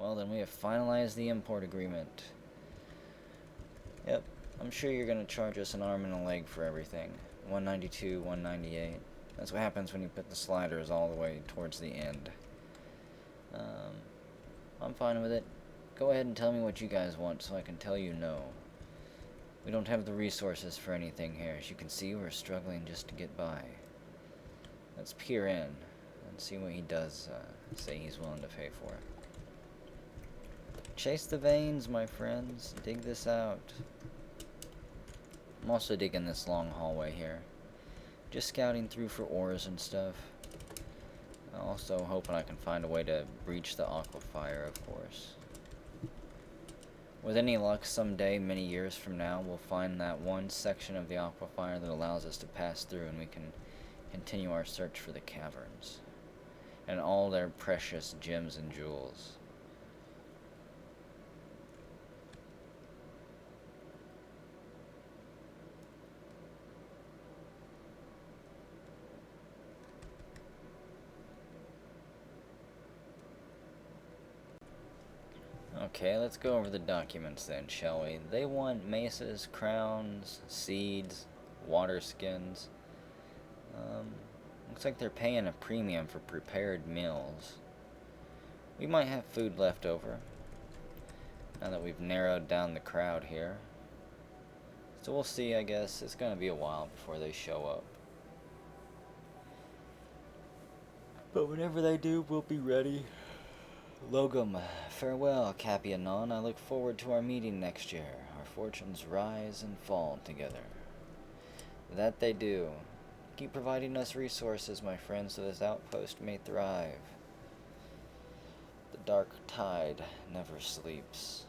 Well, then we have finalized the import agreement. Yep, I'm sure you're gonna charge us an arm and a leg for everything. 192, 198. That's what happens when you put the sliders all the way towards the end. I'm fine with it. Go ahead and tell me what you guys want so I can tell you no. We don't have the resources for anything here. As you can see, we're struggling just to get by. Let's peer in and see what he does say he's willing to pay for. Chase the veins, my friends. Dig this out. I'm also digging this long hallway here. Just scouting through for ores and stuff. Also hoping I can find a way to breach the aquifer, of course. With any luck, someday, many years from now, we'll find that one section of the aquifer that allows us to pass through, and we can continue our search for the caverns and all their precious gems and jewels. Okay, let's go over the documents then, shall we? They want mesas, crowns, seeds, water skins. Looks like they're paying a premium for prepared meals. We might have food left over, now that we've narrowed down the crowd here. So we'll see, I guess. It's gonna be a while before they show up. But whenever they do, we'll be ready. Logum, farewell, Capianon. I look forward to our meeting next year. Our fortunes rise and fall together. That they do. Keep providing us resources, my friends, so this outpost may thrive. The dark tide never sleeps.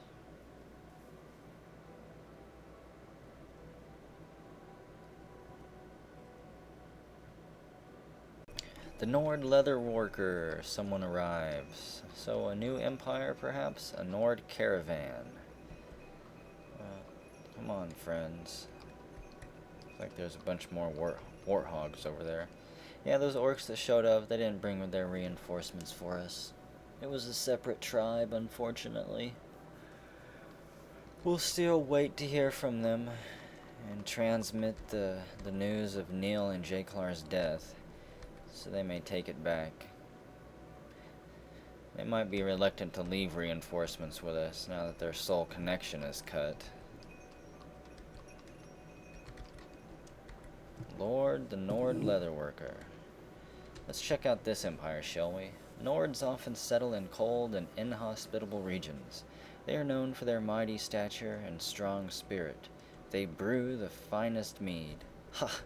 The Nord leather worker. Someone arrives. So a new empire, perhaps? A Nord caravan. Come on, friends. Looks like there's a bunch more warthogs over there. Yeah, those orcs that showed up, they didn't bring their reinforcements for us. It was a separate tribe, unfortunately. We'll still wait to hear from them and transmit the news of Neil and Jaklar's death, so they may take it back. They might be reluctant to leave reinforcements with us now that their soul connection is cut. Lord, the Nord leatherworker. Let's check out this empire, shall we? Nords often settle in cold and inhospitable regions. They are known for their mighty stature and strong spirit. They brew the finest mead. Ha!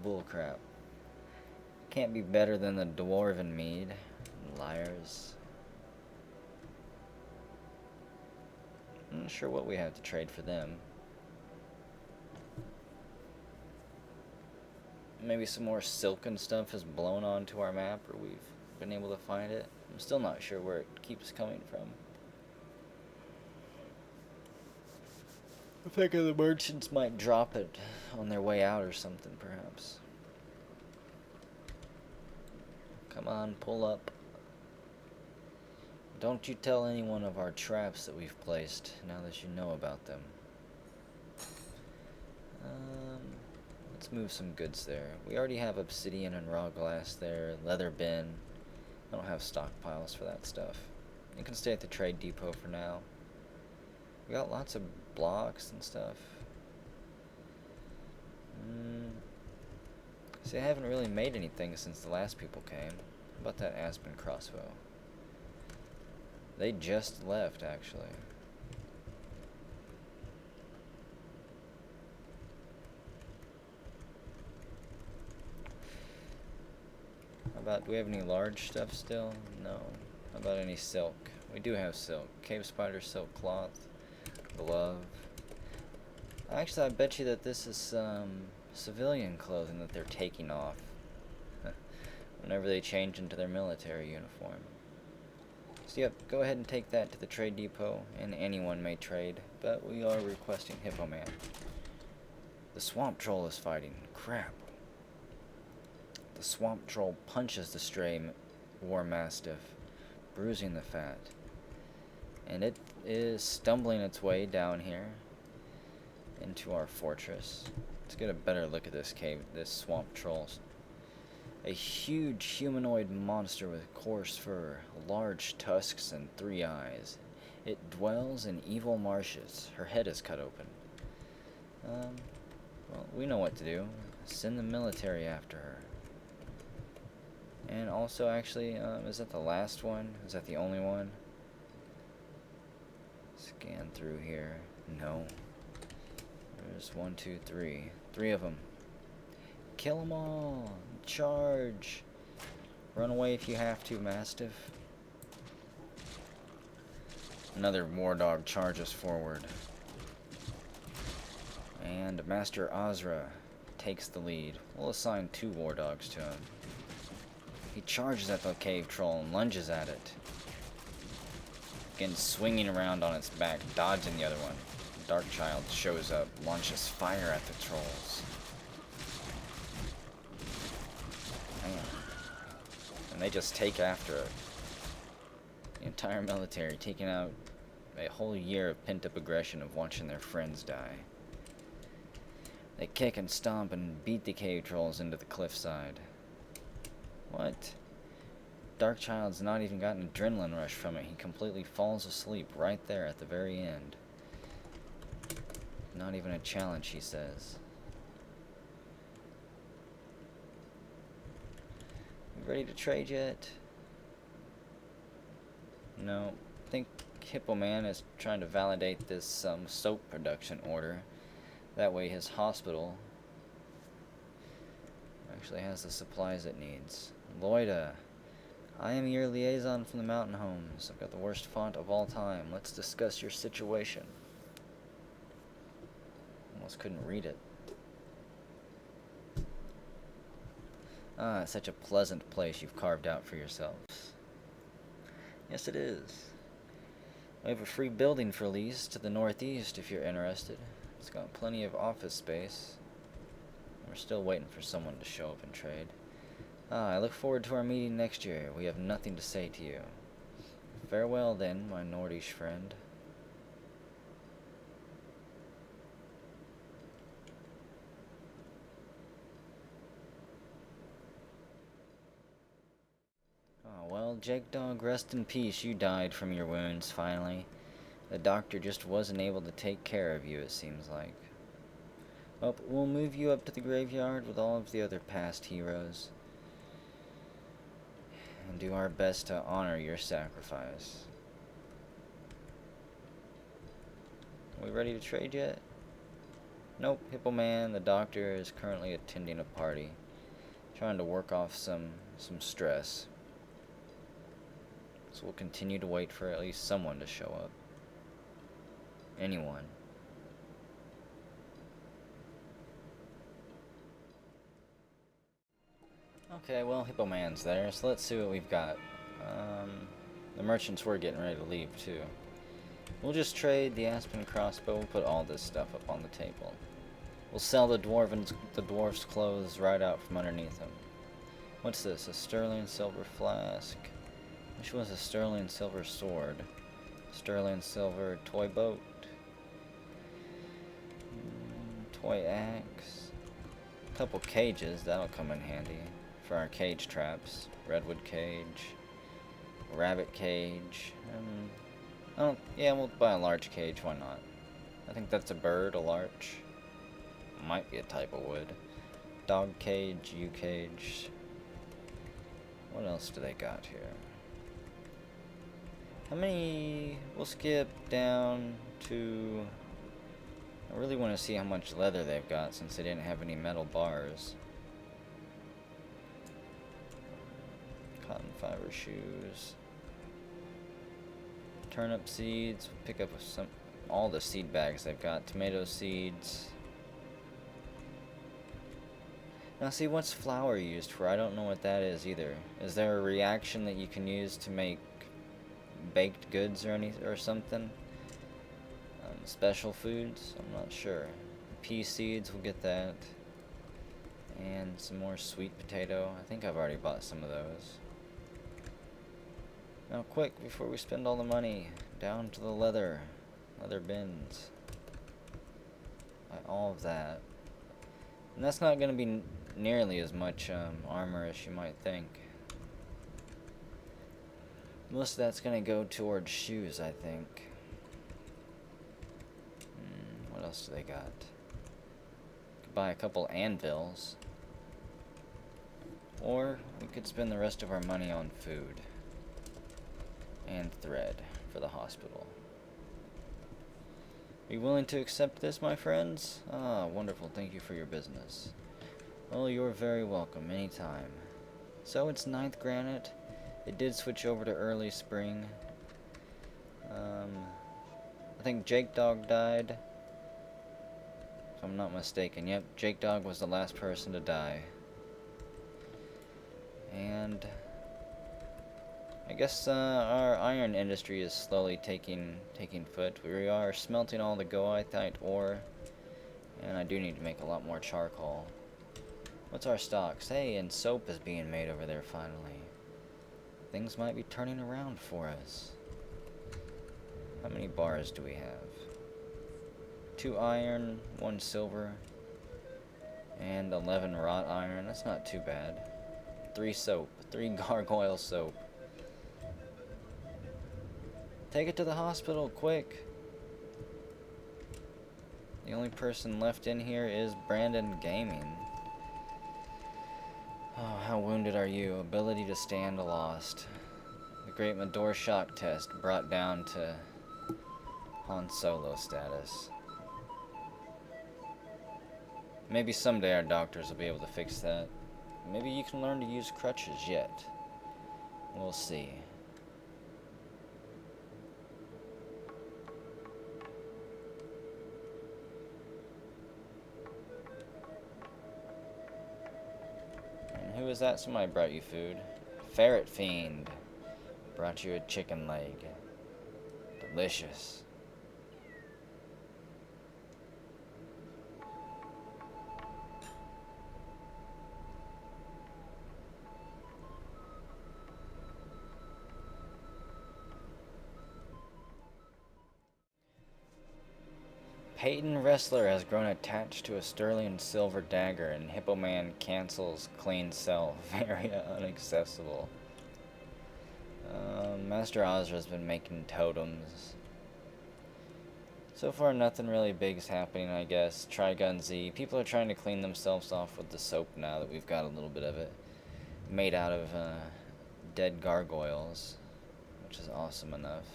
Bullcrap. Can't be better than the dwarven mead. Liars. I'm not sure what we have to trade for them. Maybe some more silken stuff has blown onto our map, or we've been able to find it. I'm still not sure where it keeps coming from. I think the merchants might drop it on their way out or something, perhaps. Come on, pull up. Don't you tell anyone of our traps that we've placed, now that you know about them. Let's move some goods there. We already have obsidian and raw glass there, leather bin. I don't have stockpiles for that stuff. You can stay at the trade depot for now. We got lots of blocks and stuff. See, I haven't really made anything since the last people came. How about that aspen crossbow? They just left, actually. How about, do we have any large stuff still? No. How about any silk? We do have silk. Cave spider silk cloth. Glove. Actually, I bet you that this is civilian clothing that they're taking off whenever they change into their military uniform. So yep, go ahead and take that to the trade depot, and anyone may trade, but we are requesting Hippo Man. The swamp troll is fighting. Crap. The swamp troll punches the stray war mastiff, bruising the fat. And it is stumbling its way down here into our fortress. Let's get a better look at this cave, this swamp troll. A huge humanoid monster with coarse fur, large tusks, and 3 eyes. It dwells in evil marshes. Her head is cut open. Well, we know what to do. Send the military after her. And also, actually, is that the last one? Is that the only one? Scan through here. No. There's 1, 2, 3. 3 of them. Kill them all! Charge! Run away if you have to, Mastiff. Another war dog charges forward. And Master Azra takes the lead. We'll assign 2 war dogs to him. He charges at the cave troll and lunges at it. Again, swinging around on its back, dodging the other one. Darkchild shows up, launches fire at the trolls. Man. And they just take after it. The entire military, taking out a whole year of pent-up aggression of watching their friends die. They kick and stomp and beat the cave trolls into the cliffside. What? Darkchild's not even got an adrenaline rush from it. He completely falls asleep right there at the very end. Not even a challenge, he says. You ready to trade yet? No. I think Hippo Man is trying to validate this soap production order. That way his hospital actually has the supplies it needs. Loida, I am your liaison from the mountain homes. I've got the worst font of all time. Let's discuss your situation. Almost couldn't read it. Ah, it's such a pleasant place you've carved out for yourselves. Yes, it is. We have a free building for lease to the northeast if you're interested. It's got plenty of office space. We're still waiting for someone to show up and trade. I look forward to our meeting next year. We have nothing to say to you. Farewell then, my Nordish friend. Oh, well, Jake Dog, rest in peace. You died from your wounds, finally. The doctor just wasn't able to take care of you, it seems like. Well, we'll move you up to the graveyard with all of the other past heroes. And do our best to honor your sacrifice. Are we ready to trade yet? Nope, Hippo Man, the doctor, is currently attending a party. Trying to work off some stress. So we'll continue to wait for at least someone to show up. Anyone. Okay, well, Hippo Man's there, so let's see what we've got. The merchants were getting ready to leave, too. We'll just trade the Aspen crossbow. We'll put all this stuff up on the table. We'll sell the dwarf's clothes right out from underneath him. What's this? A sterling silver flask. Which was a sterling silver sword. Sterling silver toy boat. Toy axe. A couple cages, that'll come in handy for our cage traps. Redwood cage. Rabbit cage. Yeah, we'll buy a large cage, why not? I think that's a bird, a larch. Might be a type of wood. Dog cage, U cage. What else do they got here? How many... We'll skip down to... I really want to see how much leather they've got since they didn't have any metal bars. Cotton fiber shoes. Turnip seeds. We'll pick up all the seed bags they've got. Tomato seeds. Now see, what's flour used for? I don't know what that is either. Is there a reaction that you can use to make baked goods or something? Special foods? I'm not sure. Pea seeds, we'll get that. And some more sweet potato. I think I've already bought some of those. Now quick, before we spend all the money, Down to the leather bins. Buy all of that. And that's not going to be nearly as much armor as you might think. Most of that's going to go towards shoes, I think. What else do they got? Could buy a couple anvils. Or we could spend the rest of our money on food. And thread for the hospital. Are you willing to accept this, my friends? Ah, wonderful. Thank you for your business. Well, you're very welcome anytime. So it's 9th granite. It did switch over to early spring. I think Jake Dog died. If I'm not mistaken. Yep, Jake Dog was the last person to die. And I guess our iron industry is slowly taking foot. We are smelting all the goethite ore, and I do need to make a lot more charcoal. What's our stocks? Hey, and soap is being made over there finally. Things might be turning around for us. How many bars do we have? 2 iron, 1 silver, and 11 wrought iron. That's not too bad. 3 soap, 3 gargoyle soap. Take it to the hospital, quick. The only person left in here is Brandon Gaming. Oh, how wounded are you? Ability to stand lost. The Great Mador shock test brought down to Han Solo status. Maybe someday our doctors will be able to fix that. Maybe you can learn to use crutches yet. We'll see. Who is that? Somebody brought you food. Ferret Fiend brought you a chicken leg. Delicious. Peyton Wrestler has grown attached to a sterling silver dagger, and Hippo Man cancels clean cell. Very unaccessible. Master Ozra's been making totems. So far, nothing really big's happening, I guess. Trigun Z. People are trying to clean themselves off with the soap now that we've got a little bit of it. Made out of dead gargoyles, which is awesome enough.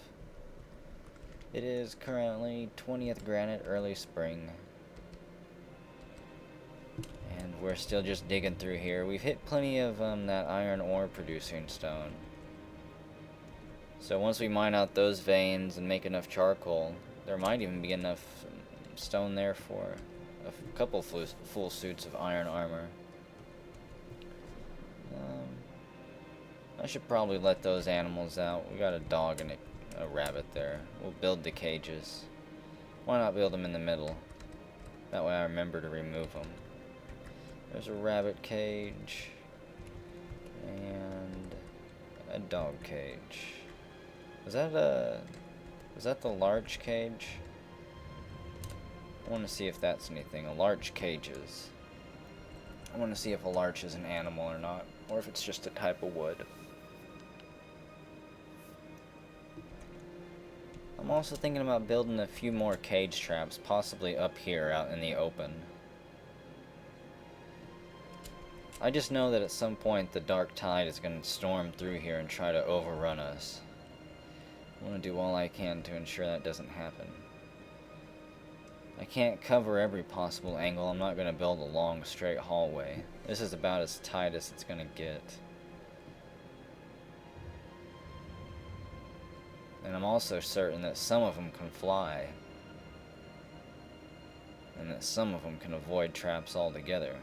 It is currently 20th granite, early spring. And we're still just digging through here. We've hit plenty of that iron ore producing stone. So once we mine out those veins and make enough charcoal, there might even be enough stone there for a couple full suits of iron armor. I should probably let those animals out. We got a dog and a rabbit there. We'll build the cages. Why not build them in the middle? That way I remember to remove them. There's a rabbit cage and a dog cage. Was that the large cage? I want to see if that's anything. A large cages. I want to see if a larch is an animal or not, or if it's just a type of wood. I'm also thinking about building a few more cage traps, possibly up here out in the open. I just know that at some point the dark tide is going to storm through here and try to overrun us. I want to do all I can to ensure that doesn't happen. I can't cover every possible angle. I'm not going to build a long straight hallway. This is about as tight as it's going to get. And I'm also certain that some of them can fly. And that some of them can avoid traps altogether.